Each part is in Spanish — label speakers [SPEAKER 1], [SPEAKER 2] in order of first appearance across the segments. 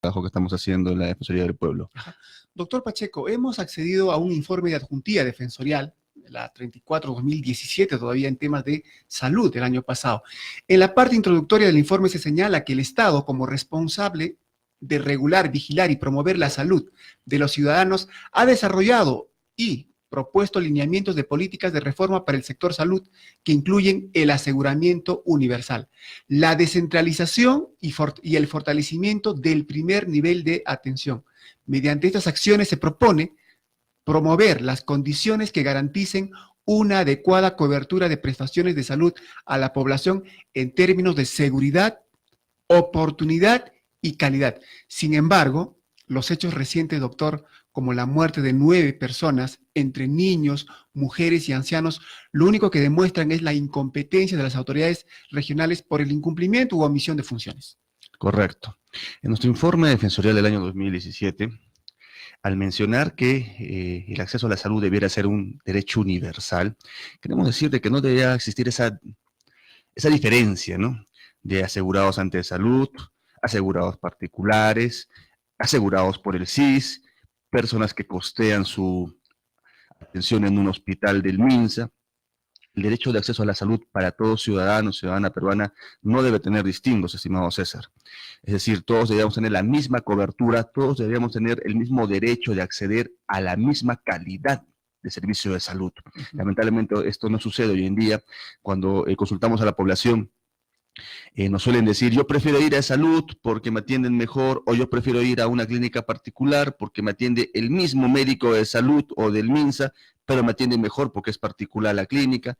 [SPEAKER 1] trabajo que estamos haciendo en la Defensoría del Pueblo.
[SPEAKER 2] Doctor Pacheco, hemos accedido a un informe de adjuntía defensorial, la 34-2017, todavía en temas de salud del año pasado. En la parte introductoria del informe se señala que el Estado, como responsable de regular, vigilar y promover la salud de los ciudadanos, ha desarrollado y propuesto lineamientos de políticas de reforma para el sector salud que incluyen el aseguramiento universal, la descentralización y el fortalecimiento del primer nivel de atención. Mediante estas acciones se propone promover las condiciones que garanticen una adecuada cobertura de prestaciones de salud a la población en términos de seguridad, oportunidad y calidad. Sin embargo, los hechos recientes, doctor, como la muerte de 9 personas, entre niños, mujeres y ancianos, lo único que demuestran es la incompetencia de las autoridades regionales por el incumplimiento u omisión de funciones.
[SPEAKER 1] Correcto. En nuestro informe defensorial del año 2017, al mencionar que el acceso a la salud debiera ser un derecho universal, queremos decir de que no debería existir esa diferencia, ¿no? De asegurados ante salud, asegurados particulares, asegurados por el SIS, personas que costean su atención en un hospital del MINSA. El derecho de acceso a la salud para todos ciudadanos, ciudadana peruana, no debe tener distingos, estimado César. Es decir, todos deberíamos tener la misma cobertura, todos deberíamos tener el mismo derecho de acceder a la misma calidad de servicio de salud. Lamentablemente esto no sucede hoy en día. Cuando consultamos a la población, nos suelen decir, yo prefiero ir a salud porque me atienden mejor, o yo prefiero ir a una clínica particular porque me atiende el mismo médico de salud o del MINSA, pero me atiende mejor porque es particular la clínica,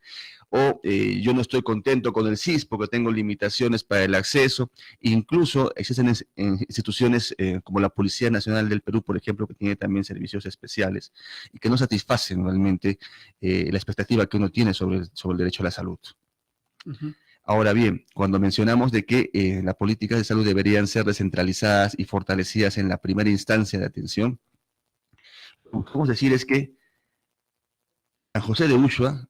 [SPEAKER 1] o yo no estoy contento con el SIS porque tengo limitaciones para el acceso. Incluso existen instituciones como la Policía Nacional del Perú, por ejemplo, que tiene también servicios especiales y que no satisfacen realmente la expectativa que uno tiene sobre el derecho a la salud. Ahora bien, cuando mencionamos de que las políticas de salud deberían ser descentralizadas y fortalecidas en la primera instancia de atención, lo que podemos decir es que San José de Ushua,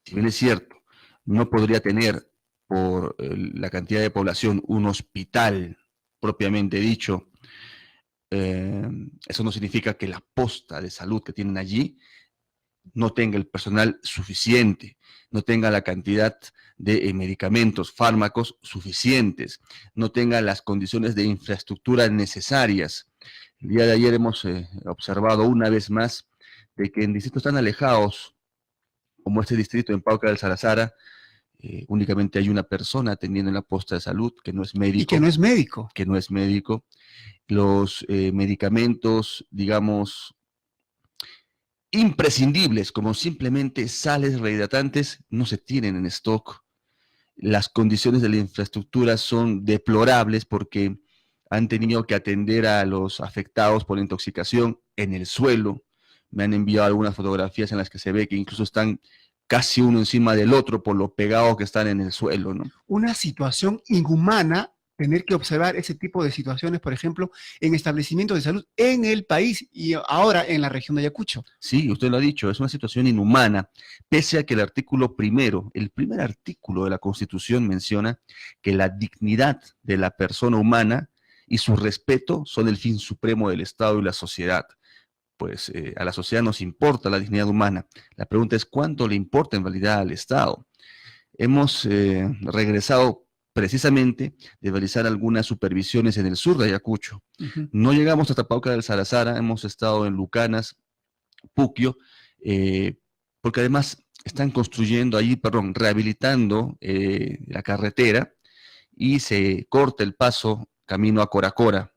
[SPEAKER 1] si bien es cierto, no podría tener por la cantidad de población un hospital propiamente dicho, eso no significa que la posta de salud que tienen allí no tenga el personal suficiente, no tenga la cantidad de medicamentos, fármacos suficientes, no tenga las condiciones de infraestructura necesarias. El día de ayer hemos observado una vez más de que en distritos tan alejados como este distrito en Pauca del Sarazara, únicamente hay una persona atendiendo en la posta de salud que no es médico.
[SPEAKER 2] Y que no es médico.
[SPEAKER 1] Que no es médico. Los medicamentos, digamos, imprescindibles, como simplemente sales rehidratantes, no se tienen en stock. Las condiciones de la infraestructura son deplorables porque han tenido que atender a los afectados por intoxicación en el suelo. Me han enviado algunas fotografías en las que se ve que incluso están casi uno encima del otro por lo pegados que están en el suelo, ¿no?
[SPEAKER 2] Una situación inhumana, tener que observar ese tipo de situaciones, por ejemplo, en establecimientos de salud en el país y ahora en la región de Ayacucho.
[SPEAKER 1] Sí, usted lo ha dicho, es una situación inhumana, pese a que el artículo primero, el primer artículo de la Constitución menciona que la dignidad de la persona humana y su respeto son el fin supremo del Estado y la sociedad. Pues a la sociedad nos importa la dignidad humana. La pregunta es, ¿cuánto le importa en realidad al Estado? Hemos regresado precisamente de realizar algunas supervisiones en el sur de Ayacucho. No llegamos hasta Pauca del Sarazara, hemos estado en Lucanas, Puquio, porque además están construyendo allí, rehabilitando la carretera y se corta el paso camino a Coracora.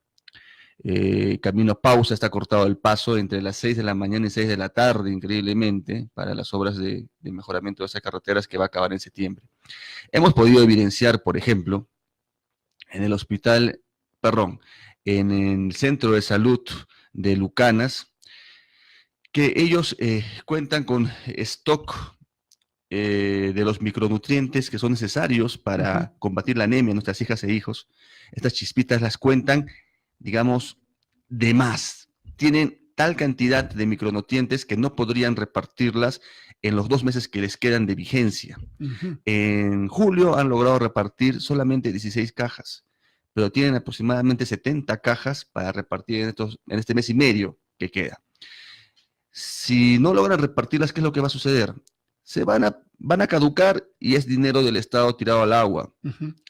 [SPEAKER 1] Camino a Pausa está cortado el paso entre las 6 de la mañana y 6 de la tarde, increíblemente, para las obras de mejoramiento de esas carreteras que va a acabar en septiembre. Hemos podido evidenciar, por ejemplo, en el en el centro de salud de Lucanas, que ellos cuentan con stock de los micronutrientes que son necesarios para combatir la anemia en nuestras hijas e hijos. Estas chispitas las cuentan, digamos, de más. Tienen tal cantidad de micronutrientes que no podrían repartirlas en los 2 meses que les quedan de vigencia. En julio han logrado repartir solamente 16 cajas, pero tienen aproximadamente 70 cajas para repartir en este mes y medio que queda. Si no logran repartirlas, ¿qué es lo que va a suceder? Van a caducar y es dinero del Estado tirado al agua.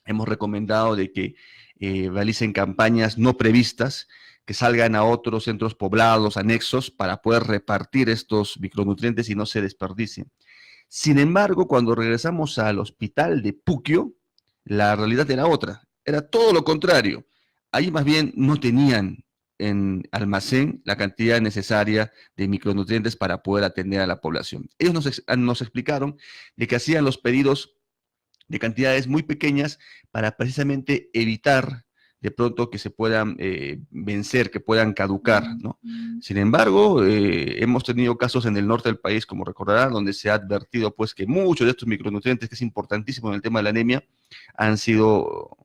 [SPEAKER 1] Hemos recomendado de que realicen campañas no previstas, que salgan a otros centros poblados, anexos, para poder repartir estos micronutrientes y no se desperdicien. Sin embargo, cuando regresamos al hospital de Puquio, la realidad era otra, era todo lo contrario. Ahí más bien no tenían en almacén la cantidad necesaria de micronutrientes para poder atender a la población. Ellos nos explicaron de que hacían los pedidos de cantidades muy pequeñas para precisamente evitar de pronto que se puedan vencer, que puedan caducar, ¿no? Sin embargo, hemos tenido casos en el norte del país, como recordarán, donde se ha advertido pues que muchos de estos micronutrientes, que es importantísimo en el tema de la anemia, han sido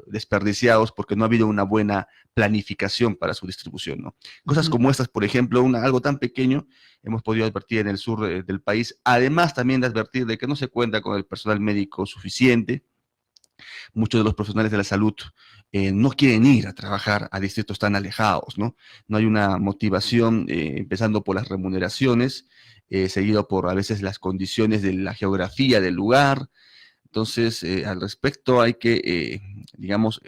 [SPEAKER 1] desperdiciados porque no ha habido una buena planificación para su distribución, ¿no? Cosas como estas, por ejemplo, algo tan pequeño, hemos podido advertir en el sur del país, además también de advertir de que no se cuenta con el personal médico suficiente. Muchos de los profesionales de la salud no quieren ir a trabajar a distritos tan alejados, ¿no? No hay una motivación, empezando por las remuneraciones, seguido por a veces las condiciones de la geografía del lugar. Entonces, al respecto hay que, digamos,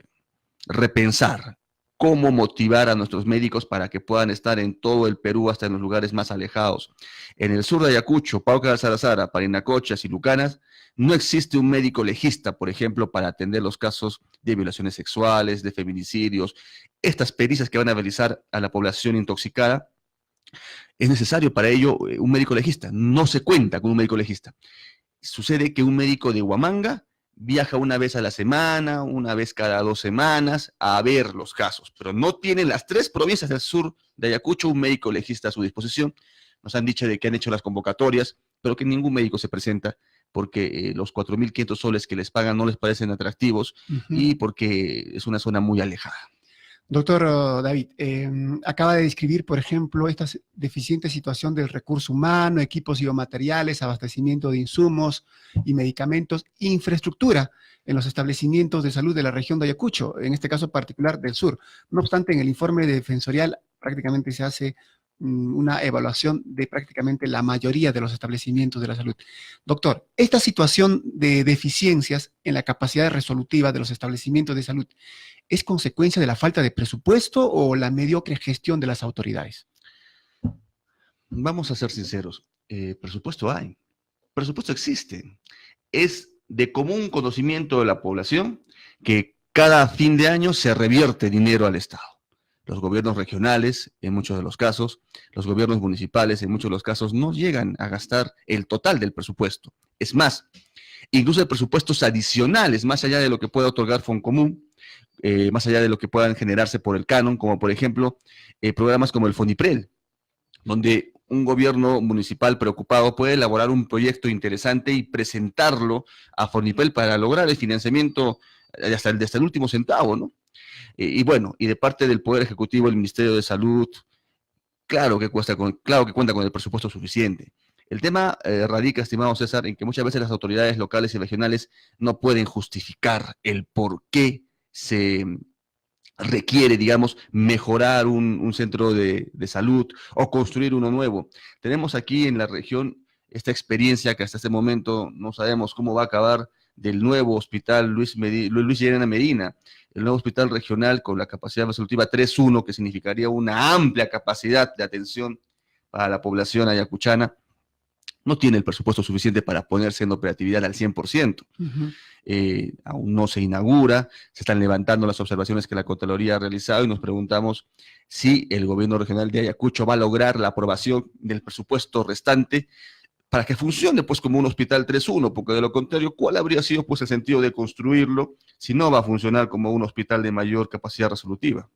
[SPEAKER 1] repensar cómo motivar a nuestros médicos para que puedan estar en todo el Perú, hasta en los lugares más alejados. En el sur de Ayacucho, Pauca de Alzarazara, Parinacochas y Lucanas, no existe un médico legista, por ejemplo, para atender los casos de violaciones sexuales, de feminicidios, estas pericias que van a realizar a la población intoxicada. Es necesario para ello un médico legista. No se cuenta con un médico legista. Sucede que un médico de Huamanga viaja una vez a la semana, una vez cada 2 semanas a ver los casos, pero no tienen las 3 provincias del sur de Ayacucho un médico legista a su disposición. Nos han dicho de que han hecho las convocatorias, pero que ningún médico se presenta porque los 4.500 soles que les pagan no les parecen atractivos y porque es una zona muy alejada.
[SPEAKER 2] Doctor David, acaba de describir, por ejemplo, esta deficiente situación del recurso humano, equipos y biomateriales, abastecimiento de insumos y medicamentos, infraestructura en los establecimientos de salud de la región de Ayacucho, en este caso particular del sur. No obstante, en el informe defensorial prácticamente se hace una evaluación de prácticamente la mayoría de los establecimientos de la salud. Doctor, esta situación de deficiencias en la capacidad resolutiva de los establecimientos de salud, ¿es consecuencia de la falta de presupuesto o la mediocre gestión de las autoridades?
[SPEAKER 1] Vamos a ser sinceros, presupuesto hay, presupuesto existe. Es de común conocimiento de la población que cada fin de año se revierte dinero al Estado. Los gobiernos regionales, en muchos de los casos, los gobiernos municipales, en muchos de los casos, no llegan a gastar el total del presupuesto. Es más, incluso hay presupuestos adicionales, más allá de lo que pueda otorgar Foncomún, más allá de lo que puedan generarse por el canon, como por ejemplo programas como el Foniprel, donde un gobierno municipal preocupado puede elaborar un proyecto interesante y presentarlo a Foniprel para lograr el financiamiento hasta el último centavo, ¿no? Y bueno, y de parte del Poder Ejecutivo, el Ministerio de Salud, claro que cuenta con el presupuesto suficiente. El tema radica, estimado César, en que muchas veces las autoridades locales y regionales no pueden justificar el por qué se requiere, digamos, mejorar un centro de salud o construir uno nuevo. Tenemos aquí en la región esta experiencia que hasta este momento no sabemos cómo va a acabar, del nuevo hospital Luis Llerena Medina, el nuevo hospital regional con la capacidad resolutiva 3.1, que significaría una amplia capacidad de atención para la población ayacuchana, no tiene el presupuesto suficiente para ponerse en operatividad al 100%. Aún no se inaugura, se están levantando las observaciones que la Contraloría ha realizado y nos preguntamos si el gobierno regional de Ayacucho va a lograr la aprobación del presupuesto restante para que funcione pues como un hospital 3.1, porque de lo contrario, ¿cuál habría sido pues el sentido de construirlo si no va a funcionar como un hospital de mayor capacidad resolutiva?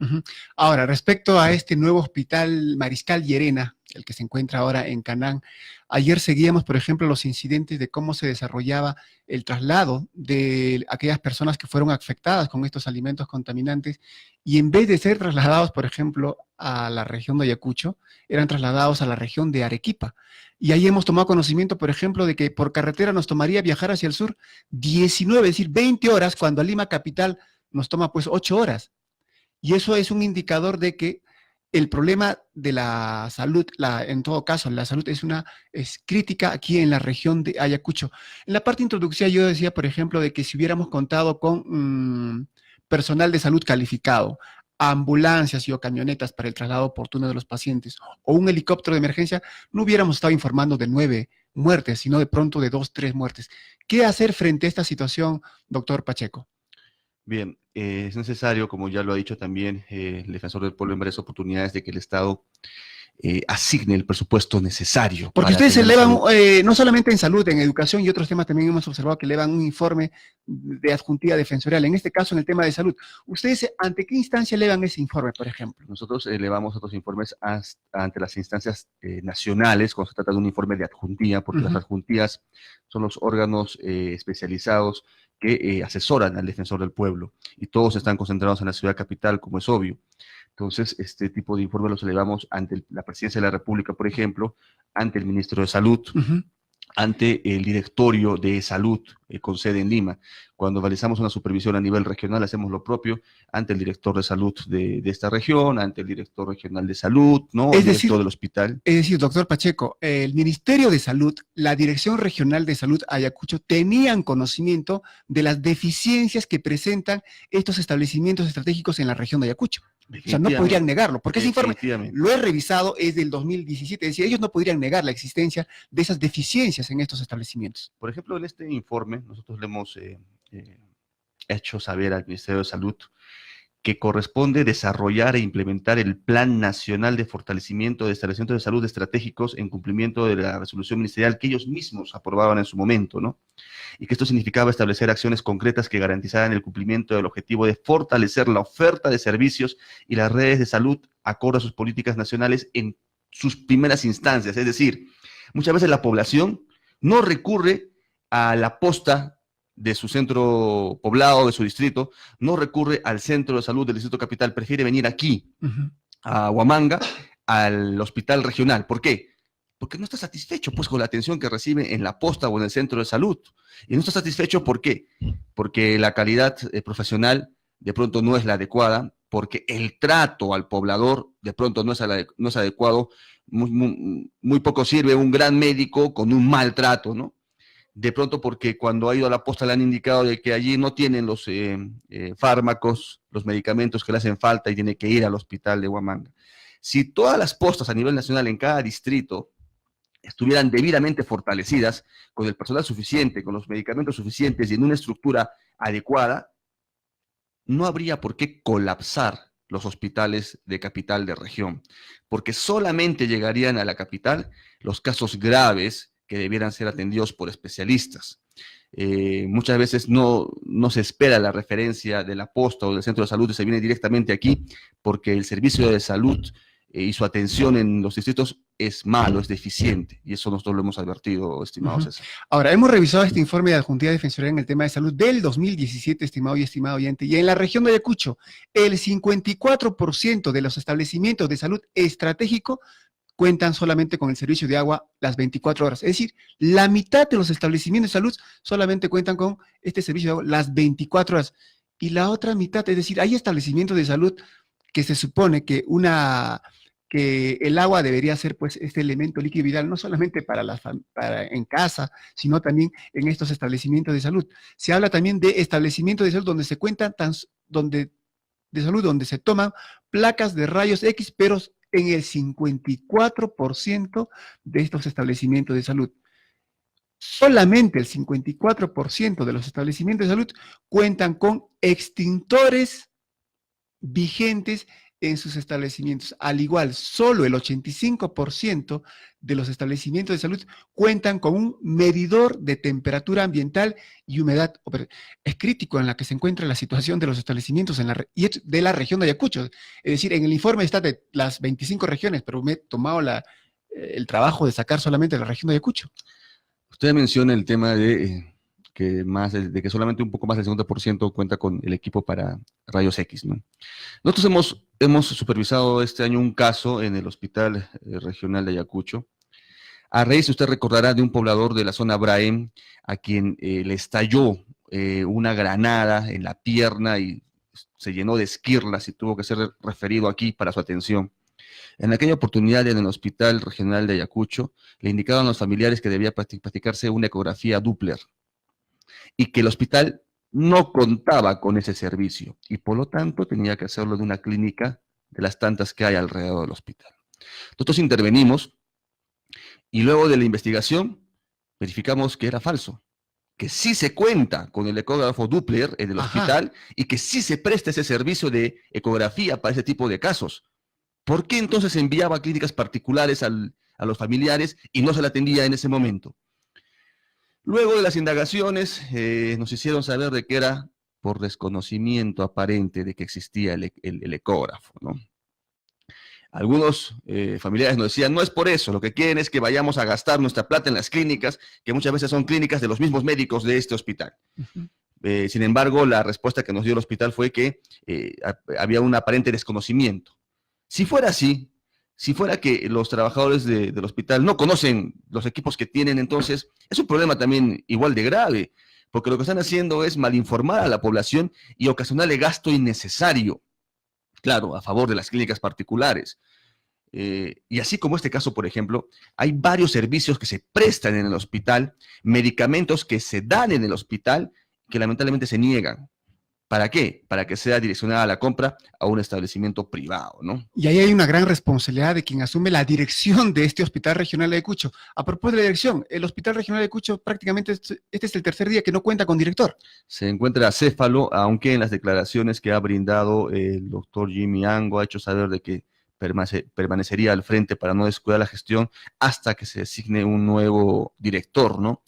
[SPEAKER 2] Ahora, respecto a este nuevo hospital Mariscal Llerena, el que se encuentra ahora en Canán, ayer seguíamos, por ejemplo, los incidentes de cómo se desarrollaba el traslado de aquellas personas que fueron afectadas con estos alimentos contaminantes y en vez de ser trasladados, por ejemplo, a la región de Ayacucho, eran trasladados a la región de Arequipa. Y ahí hemos tomado conocimiento, por ejemplo, de que por carretera nos tomaría viajar hacia el sur 19, es decir, 20 horas, cuando a Lima capital nos toma pues 8 horas. Y eso es un indicador de que el problema de la salud, en todo caso, la salud es crítica aquí en la región de Ayacucho. En la parte introductoria yo decía, por ejemplo, de que si hubiéramos contado con personal de salud calificado, ambulancias y o camionetas para el traslado oportuno de los pacientes, o un helicóptero de emergencia, no hubiéramos estado informando de 9 muertes, sino de pronto de 2, 3 muertes. ¿Qué hacer frente a esta situación, doctor Pacheco?
[SPEAKER 1] Bien, es necesario, como ya lo ha dicho también el defensor del pueblo en varias oportunidades, de que el Estado asigne el presupuesto necesario.
[SPEAKER 2] Porque
[SPEAKER 1] para
[SPEAKER 2] ustedes
[SPEAKER 1] atender
[SPEAKER 2] elevan,
[SPEAKER 1] salud.
[SPEAKER 2] no solamente en salud, en educación y otros temas también hemos observado que elevan un informe de adjuntía defensorial. En este caso, en el tema de salud, ¿ustedes ante qué instancia elevan ese informe, por ejemplo?
[SPEAKER 1] Nosotros elevamos otros informes ante las instancias nacionales, cuando se trata de un informe de adjuntía, porque las adjuntías son los órganos especializados que asesoran al defensor del pueblo, y todos están concentrados en la ciudad capital, como es obvio. Entonces, este tipo de informes los elevamos ante la Presidencia de la República, por ejemplo, ante el Ministro de Salud, ante el Directorio de Salud con sede en Lima. Cuando realizamos una supervisión a nivel regional, hacemos lo propio ante el director de salud de esta región, ante el director regional de salud, ¿no?
[SPEAKER 2] Es
[SPEAKER 1] el
[SPEAKER 2] decir,
[SPEAKER 1] director del hospital.
[SPEAKER 2] Es decir, doctor Pacheco, el Ministerio de Salud, la Dirección Regional de Salud Ayacucho, tenían conocimiento de las deficiencias que presentan estos establecimientos estratégicos en la región de Ayacucho. O sea, no podrían negarlo, porque ese informe lo he revisado, es del 2017, es decir, ellos no podrían negar la existencia de esas deficiencias en estos establecimientos.
[SPEAKER 1] Por ejemplo, en este informe, nosotros le hemos hecho saber al Ministerio de Salud que corresponde desarrollar e implementar el Plan Nacional de Fortalecimiento de Establecimientos de Salud Estratégicos en cumplimiento de la resolución ministerial que ellos mismos aprobaban en su momento, ¿no? Y que esto significaba establecer acciones concretas que garantizaran el cumplimiento del objetivo de fortalecer la oferta de servicios y las redes de salud acorde a sus políticas nacionales en sus primeras instancias. Es decir, muchas veces la población no recurre a la posta de su centro poblado, de su distrito, no recurre al centro de salud del distrito capital, prefiere venir aquí, a Huamanga, al hospital regional. ¿Por qué? Porque no está satisfecho pues con la atención que recibe en la posta o en el centro de salud. Y no está satisfecho, ¿por qué? Porque la calidad profesional de pronto no es la adecuada, porque el trato al poblador de pronto no es adecuado, muy poco sirve un gran médico con un mal trato, ¿no? De pronto porque cuando ha ido a la posta le han indicado de que allí no tienen los fármacos, los medicamentos que le hacen falta y tiene que ir al hospital de Huamanga. Si todas las postas a nivel nacional en cada distrito estuvieran debidamente fortalecidas, con el personal suficiente, con los medicamentos suficientes y en una estructura adecuada, no habría por qué colapsar los hospitales de capital de región, porque solamente llegarían a la capital los casos graves que debieran ser atendidos por especialistas. Muchas veces no se espera la referencia de la posta o del centro de salud, se viene directamente aquí porque el servicio de salud y su atención en los distritos es malo, es deficiente, y eso nosotros lo hemos advertido, estimado César.
[SPEAKER 2] Ahora, hemos revisado este informe de adjuntía defensoría en el tema de salud del 2017, estimado y estimado oyente, y en la región de Ayacucho, el 54% de los establecimientos de salud estratégico cuentan solamente con el servicio de agua las 24 horas. Es decir, la mitad de los establecimientos de salud solamente cuentan con este servicio de agua las 24 horas. Y la otra mitad, es decir, hay establecimientos de salud que se supone que el agua debería ser pues este elemento líquido vital, no solamente para en casa, sino también en estos establecimientos de salud. Se habla también de establecimientos de salud donde se cuentan donde se toman placas de rayos X, pero en el 54% de estos establecimientos de salud. Solamente el 54% de los establecimientos de salud cuentan con extintores vigentes en sus establecimientos. Al igual, solo el 85% de los establecimientos de salud cuentan con un medidor de temperatura ambiental y humedad. Es crítico en la que se encuentra la situación de los establecimientos de la región de Ayacucho. Es decir, en el informe está de las 25 regiones, pero me he tomado el trabajo de sacar solamente la región de Ayacucho.
[SPEAKER 1] Usted menciona el tema de que solamente un poco más del 50% cuenta con el equipo para rayos X, ¿no? Nosotros hemos supervisado este año un caso en el Hospital Regional de Ayacucho, a raíz, usted recordará, de un poblador de la zona Braem, a quien le estalló una granada en la pierna y se llenó de esquirlas y tuvo que ser referido aquí para su atención. En aquella oportunidad, en el Hospital Regional de Ayacucho, le indicaron a los familiares que debía practicarse una ecografía Doppler y que el hospital no contaba con ese servicio y por lo tanto tenía que hacerlo de una clínica de las tantas que hay alrededor del hospital. Nosotros intervenimos y luego de la investigación verificamos que era falso, que sí se cuenta con el ecógrafo Doppler en el hospital y que sí se presta ese servicio de ecografía para ese tipo de casos. ¿Por qué entonces se enviaba a clínicas particulares a los familiares y no se le atendía en ese momento? Luego de las indagaciones nos hicieron saber de que era por desconocimiento aparente de que existía el ecógrafo, ¿no? Algunos familiares nos decían, no es por eso, lo que quieren es que vayamos a gastar nuestra plata en las clínicas, que muchas veces son clínicas de los mismos médicos de este hospital. Sin embargo, la respuesta que nos dio el hospital fue que había un aparente desconocimiento. Si fuera así, si fuera que los trabajadores del hospital no conocen los equipos que tienen, entonces es un problema también igual de grave, porque lo que están haciendo es malinformar a la población y ocasionarle gasto innecesario, claro, a favor de las clínicas particulares. Y así como este caso, por ejemplo, hay varios servicios que se prestan en el hospital, medicamentos que se dan en el hospital que lamentablemente se niegan. ¿Para qué? Para que sea direccionada la compra a un establecimiento privado, ¿no?
[SPEAKER 2] Y ahí hay una gran responsabilidad de quien asume la dirección de este Hospital Regional de Ayacucho. A propósito de la dirección, el Hospital Regional de Ayacucho prácticamente este es el tercer día que no cuenta con director.
[SPEAKER 1] Se encuentra acéfalo, aunque en las declaraciones que ha brindado el doctor Jimmy Ango ha hecho saber de que permanecería al frente para no descuidar la gestión hasta que se designe un nuevo director, ¿no?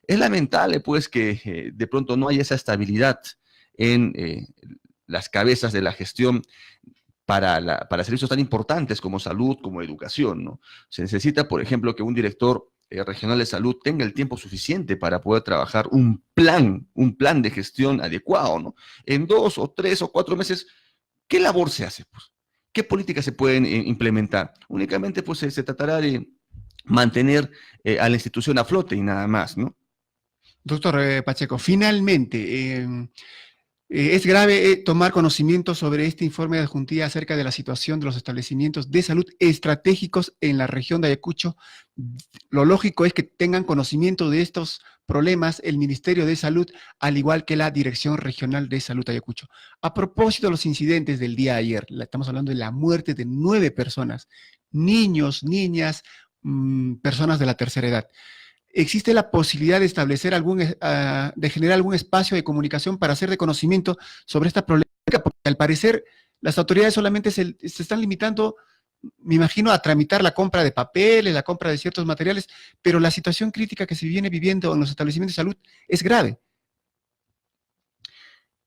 [SPEAKER 1] Es lamentable, pues, que de pronto no haya esa estabilidad en las cabezas de la gestión para servicios tan importantes como salud, como educación, ¿no? Se necesita, por ejemplo, que un director regional de salud tenga el tiempo suficiente para poder trabajar un plan de gestión adecuado, ¿no? En 2 o 3 o 4 meses, ¿qué labor se hace? Pues? ¿Qué políticas se pueden implementar? Únicamente, pues, se tratará de mantener a la institución a flote y nada más, ¿no?
[SPEAKER 2] Doctor Pacheco, finalmente, es grave tomar conocimiento sobre este informe de adjuntía acerca de la situación de los establecimientos de salud estratégicos en la región de Ayacucho. Lo lógico es que tengan conocimiento de estos problemas el Ministerio de Salud, al igual que la Dirección Regional de Salud de Ayacucho. A propósito de los incidentes del día de ayer, estamos hablando de la muerte de 9 personas, niños, niñas, personas de la tercera edad. ¿Existe la posibilidad de establecer de generar algún espacio de comunicación para hacer de conocimiento sobre esta problemática? Porque al parecer las autoridades solamente se están limitando, me imagino, a tramitar la compra de papeles, la compra de ciertos materiales, pero la situación crítica que se viene viviendo en los establecimientos de salud es grave.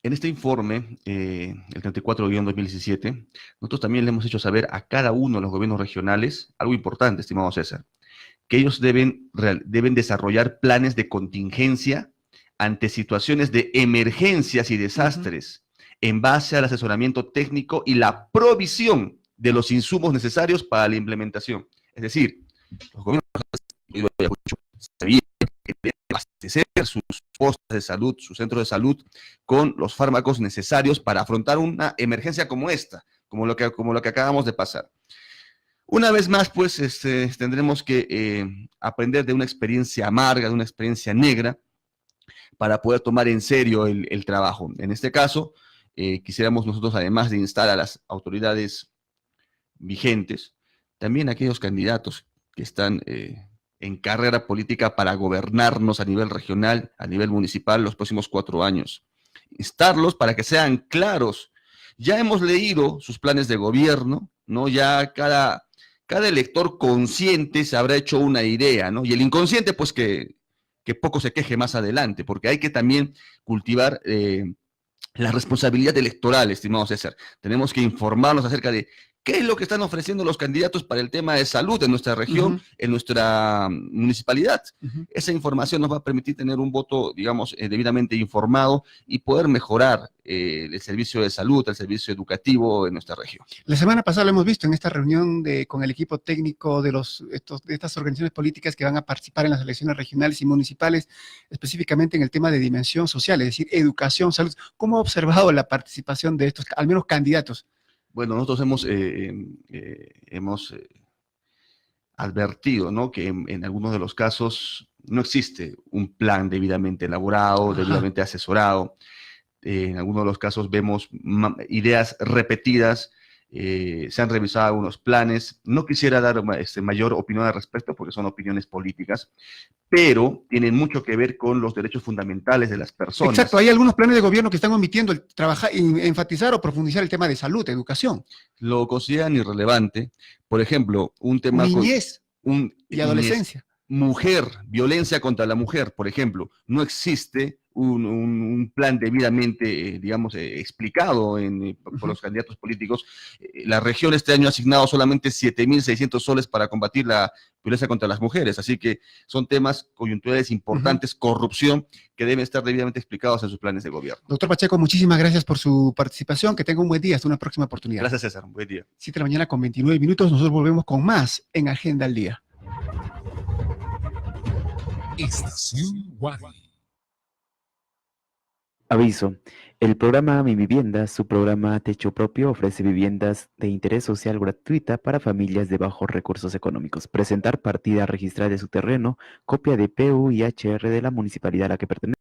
[SPEAKER 1] En este informe, el 34-2017, nosotros también le hemos hecho saber a cada uno de los gobiernos regionales algo importante, estimado César, que ellos deben desarrollar planes de contingencia ante situaciones de emergencias y desastres en base al asesoramiento técnico y la provisión de los insumos necesarios para la implementación. Es decir, los gobiernos de Ayacucho sabían que deben abastecer sus postas de salud, sus centros de salud, con los fármacos necesarios para afrontar una emergencia como esta, como lo que acabamos de pasar. Una vez más, pues, tendremos que aprender de una experiencia amarga, de una experiencia negra, para poder tomar en serio el trabajo. En este caso, quisiéramos nosotros, además de instar a las autoridades vigentes, también a aquellos candidatos que están en carrera política para gobernarnos a nivel regional, a nivel municipal, los próximos 4 años. Instarlos para que sean claros. Ya hemos leído sus planes de gobierno, ¿no? Ya cada elector consciente se habrá hecho una idea, ¿no? Y el inconsciente, pues que poco se queje más adelante, porque hay que también cultivar la responsabilidad electoral, estimado César. Tenemos que informarnos acerca de ¿Qué es lo que están ofreciendo los candidatos para el tema de salud en nuestra región, en nuestra municipalidad? Esa información nos va a permitir tener un voto, digamos, debidamente informado y poder mejorar el servicio de salud, el servicio educativo en nuestra región.
[SPEAKER 2] La semana pasada lo hemos visto en esta reunión con el equipo técnico de estas organizaciones políticas que van a participar en las elecciones regionales y municipales, específicamente en el tema de dimensión social, es decir, educación, salud. ¿Cómo ha observado la participación de estos, al menos candidatos?
[SPEAKER 1] Bueno, nosotros hemos advertido, ¿no?, que en algunos de los casos no existe un plan debidamente elaborado, debidamente asesorado. En algunos de los casos vemos ideas repetidas, se han revisado algunos planes. No quisiera dar mayor opinión al respecto porque son opiniones políticas, pero tienen mucho que ver con los derechos fundamentales de las personas.
[SPEAKER 2] Exacto, hay algunos planes de gobierno que están omitiendo el trabajar, enfatizar o profundizar el tema de salud, educación.
[SPEAKER 1] Lo consideran irrelevante. Por ejemplo, un tema...
[SPEAKER 2] Niñez y adolescencia.
[SPEAKER 1] Mujer, violencia contra la mujer, por ejemplo. No existe un plan debidamente, digamos, explicado por los candidatos políticos. La región este año ha asignado solamente 7.600 soles para combatir la violencia contra las mujeres, así que son temas coyunturales importantes, corrupción, que deben estar debidamente explicados en sus planes de gobierno.
[SPEAKER 2] Doctor Pacheco, muchísimas gracias por su participación, que tenga un buen día, hasta una próxima oportunidad.
[SPEAKER 1] Gracias, César, un buen día.
[SPEAKER 2] 7 de la mañana con 29 minutos, nosotros volvemos con más en Agenda al Día.
[SPEAKER 3] Estación Guay.
[SPEAKER 4] Aviso, el programa Mi Vivienda, su programa Techo Propio, ofrece viviendas de interés social gratuita para familias de bajos recursos económicos. Presentar partida registrada de su terreno, copia de PU y HR de la municipalidad a la que pertenece.